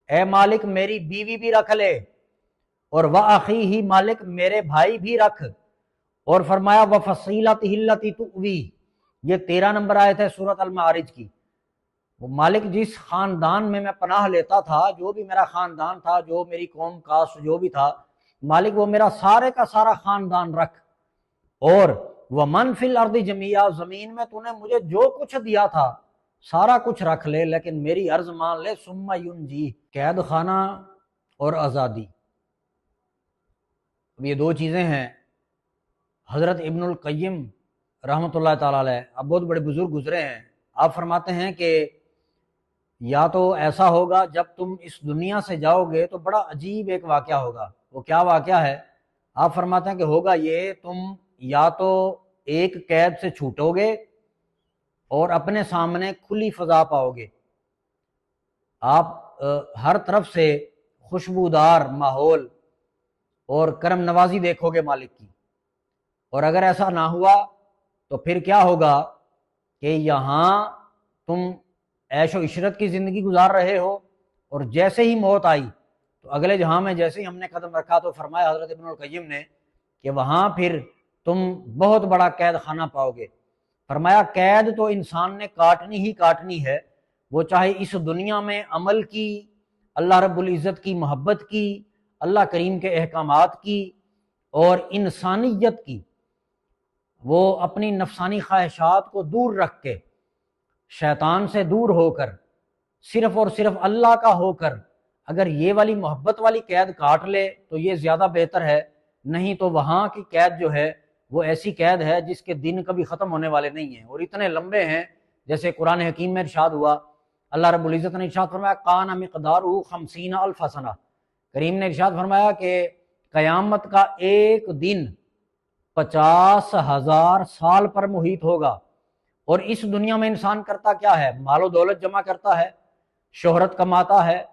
اے مالک میری بیوی بھی رکھ لے، اور وَأَخِيهِ مالک میرے بھائی بھی رکھ، اور فرمایا وَفَصِيلَتِهِ الَّتِي تُؤْوِي، یہ 13 نمبر آیت ہے سورۃ المعارج کی۔ وہ مالک جس خاندان میں پناہ لیتا تھا، جو بھی میرا خاندان تھا، جو میری قوم کاسٹ جو بھی تھا، مالک وہ میرا سارے کا سارا خاندان رکھ، اور وَمَنْ فِي الْأَرْضِ جَمِيعًا، زمین میں تو نے مجھے جو کچھ دیا تھا سارا کچھ رکھ لے، لیکن میری عرض مان لے، ثم ينجی، قید خانہ اور آزادی۔ اب یہ دو چیزیں ہیں۔ حضرت ابن القیم رحمۃ اللہ تعالیٰ علیہ، اب بہت بڑے بزرگ گزرے ہیں، آپ فرماتے ہیں کہ یا تو ایسا ہوگا جب تم اس دنیا سے جاؤ گے تو بڑا عجیب ایک واقعہ ہوگا۔ وہ کیا واقعہ ہے؟ آپ فرماتے ہیں کہ ہوگا یہ، تم یا تو ایک قید سے چھوٹو گے اور اپنے سامنے کھلی فضا پاؤ گے، آپ ہر طرف سے خوشبودار ماحول اور کرم نوازی دیکھو گے مالک کی، اور اگر ایسا نہ ہوا تو پھر کیا ہوگا کہ یہاں تم عیش و عشرت کی زندگی گزار رہے ہو، اور جیسے ہی موت آئی تو اگلے جہاں میں جیسے ہی ہم نے قدم رکھا تو فرمایا حضرت ابن القیم نے کہ وہاں پھر تم بہت بڑا قید خانہ پاؤ گے۔ فرمایا قید تو انسان نے کاٹنی ہی کاٹنی ہے، وہ چاہے اس دنیا میں عمل کی، اللہ رب العزت کی محبت کی، اللہ کریم کے احکامات کی اور انسانیت کی، وہ اپنی نفسانی خواہشات کو دور رکھ کے، شیطان سے دور ہو کر، صرف اور صرف اللہ کا ہو کر، اگر یہ والی محبت والی قید کاٹ لے تو یہ زیادہ بہتر ہے، نہیں تو وہاں کی قید جو ہے وہ ایسی قید ہے جس کے دن کبھی ختم ہونے والے نہیں ہیں، اور اتنے لمبے ہیں، جیسے قرآن حکیم میں ارشاد ہوا، اللہ رب العزت نے ارشاد فرمایا کان مقدارہ 50,000 سنہ، کریم نے ارشاد فرمایا کہ قیامت کا ایک دن 50,000 سال پر محیط ہوگا۔ اور اس دنیا میں انسان کرتا کیا ہے؟ مال و دولت جمع کرتا ہے، شہرت کماتا ہے،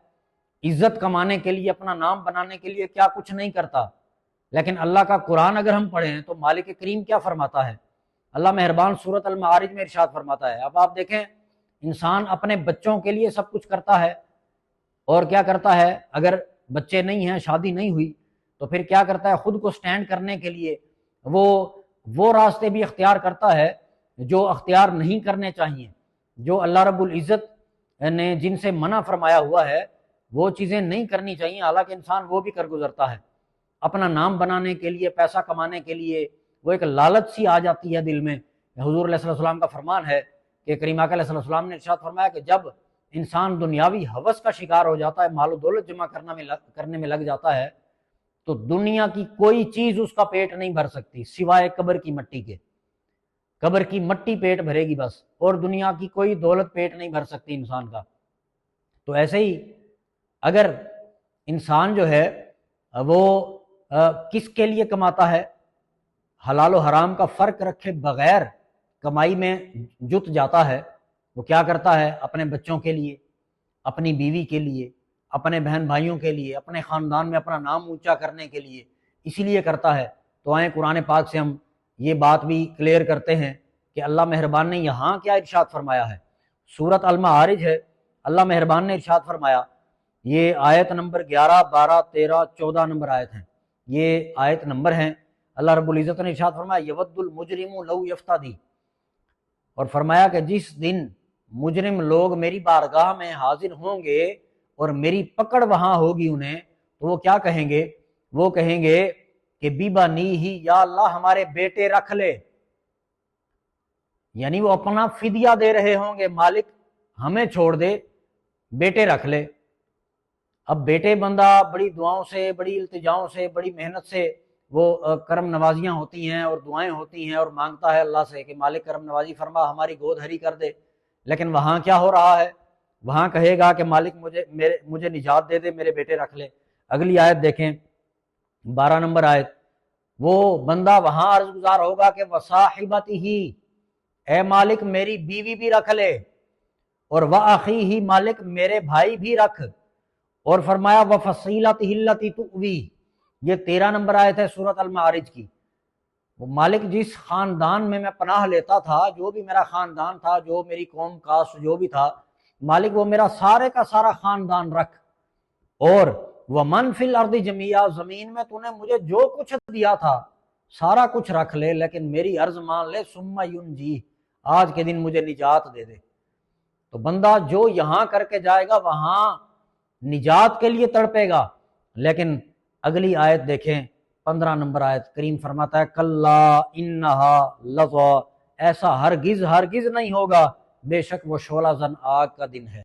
عزت کمانے کے لیے، اپنا نام بنانے کے لیے کیا کچھ نہیں کرتا، لیکن اللہ کا قرآن اگر ہم پڑھیں تو مالک کریم کیا فرماتا ہے؟ اللہ مہربان سورۃ المعارج میں ارشاد فرماتا ہے، اب آپ دیکھیں انسان اپنے بچوں کے لیے سب کچھ کرتا ہے، اور کیا کرتا ہے؟ اگر بچے نہیں ہیں، شادی نہیں ہوئی، تو پھر کیا کرتا ہے؟ خود کو سٹینڈ کرنے کے لیے وہ راستے بھی اختیار کرتا ہے جو اختیار نہیں کرنے چاہیے، جو اللہ رب العزت نے جن سے منع فرمایا ہوا ہے وہ چیزیں نہیں کرنی چاہیے، حالانکہ انسان وہ بھی کر گزرتا ہے اپنا نام بنانے کے لیے، پیسہ کمانے کے لیے، وہ ایک لالچ سی آ جاتی ہے دل میں۔ حضور علیہ السلام کا فرمان ہے کہ کریم آقا علیہ السلام نے ارشاد فرمایا کہ جب انسان دنیاوی ہوس کا شکار ہو جاتا ہے، مال و دولت جمع کرنے میں لگ جاتا ہے، تو دنیا کی کوئی چیز اس کا پیٹ نہیں بھر سکتی سوائے قبر کی مٹی کے۔ قبر کی مٹی پیٹ بھرے گی بس، اور دنیا کی کوئی دولت پیٹ نہیں بھر سکتی انسان کا۔ تو ایسے ہی اگر انسان جو ہے وہ کس کے لیے کماتا ہے، حلال و حرام کا فرق رکھے بغیر کمائی میں جت جاتا ہے، وہ کیا کرتا ہے؟ اپنے بچوں کے لیے، اپنی بیوی کے لیے، اپنے بہن بھائیوں کے لیے، اپنے خاندان میں اپنا نام اونچا کرنے کے لیے اسی لیے کرتا ہے۔ تو آئیں قرآن پاک سے ہم یہ بات بھی کلیئر کرتے ہیں کہ اللہ مہربان نے یہاں کیا ارشاد فرمایا ہے۔ سورۃ المعارج ہے، اللہ مہربان نے ارشاد فرمایا، یہ آیت نمبر 11، 12، 13، 14 نمبر آیت ہیں، یہ آیت نمبر ہیں۔ اللہ رب العزت نے ارشاد فرمایا یود المجرم لو یفتدی، اور فرمایا کہ جس دن مجرم لوگ میری بارگاہ میں حاضر ہوں گے اور میری پکڑ وہاں ہوگی انہیں، تو وہ کیا کہیں گے؟ وہ کہیں گے کہ بیبا نی ہی، یا اللہ ہمارے بیٹے رکھ لے، یعنی وہ اپنا فدیہ دے رہے ہوں گے، مالک ہمیں چھوڑ دے، بیٹے رکھ لے۔ اب بیٹے بندہ بڑی دعاؤں سے، بڑی التجاؤں سے، بڑی محنت سے وہ کرم نوازیاں ہوتی ہیں اور دعائیں ہوتی ہیں، اور مانگتا ہے اللہ سے کہ مالک کرم نوازی فرما، ہماری گود ہری کر دے، لیکن وہاں کیا ہو رہا ہے؟ وہاں کہے گا کہ مالک مجھے نجات دے دے، میرے بیٹے رکھ لے۔ اگلی آیت دیکھیں، 12 نمبر آیت، وہ بندہ وہاں عرض گزار ہوگا کہ وصاحبتہ، اے مالک میری بیوی بھی رکھ لے، اور وأخیہ، مالک میرے بھائی بھی رکھ، اور فرمایا وفصیلتہ التی تؤوی، یہ 13 نمبر آیت ہے سورۃ المعارج کی۔ وہ مالک جس خاندان میں پناہ لیتا تھا، جو بھی میرا خاندان تھا، جو میری قوم کاسٹ جو بھی تھا، مالک وہ میرا سارے کا سارا خاندان رکھ، اور ومن فی الارض جميعا، زمین میں تو نے مجھے جو کچھ دیا تھا سارا کچھ رکھ لے، لیکن میری عرض مان لے، ثم ینجی، آج کے دن مجھے نجات دے دے۔ تو بندہ جو یہاں کر کے جائے گا وہاں نجات کے لیے تڑپے گا، لیکن اگلی آیت دیکھیں 15 نمبر آیت، کریم فرماتا ہے کلا انہا لظی، ایسا ہرگز ہرگز نہیں ہوگا، بے شک وہ شعلہ زن آگ کا دن ہے۔